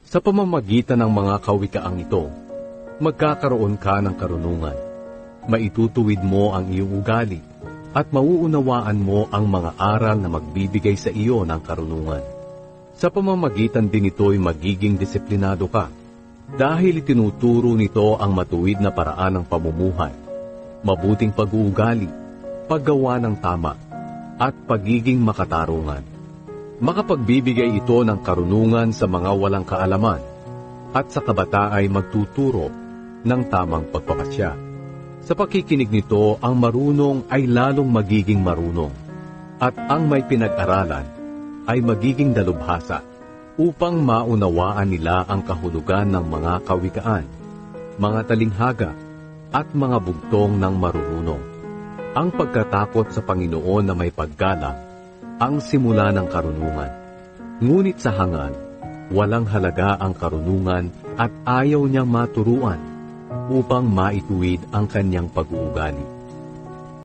Sa pamamagitan ng mga kawikaang ito, magkakaroon ka ng karunungan. Maitutuwid mo ang iyong ugali at mauunawaan mo ang mga aral na magbibigay sa iyo ng karunungan. Sa pamamagitan din ito'y magiging disiplinado ka dahil itinuturo nito ang matuwid na paraan ng pamumuhay, mabuting pag-uugali, paggawa ng tama, at pagiging makatarungan. Makapagbibigay ito ng karunungan sa mga walang kaalaman at sa kabata ay magtuturo ng tamang pagpapasya. Sa pakikinig nito, ang marunong ay lalong magiging marunong at ang may pinag-aralan ay magiging dalubhasa upang maunawaan nila ang kahulugan ng mga kawikaan, mga talinghaga at mga bugtong ng marurunong. Ang pagkatakot sa Panginoon na may paggalang ang simula ng karunungan. Ngunit sa hangad, walang halaga ang karunungan at ayaw niyang maturuan upang maituwid ang kanyang pag-uugali.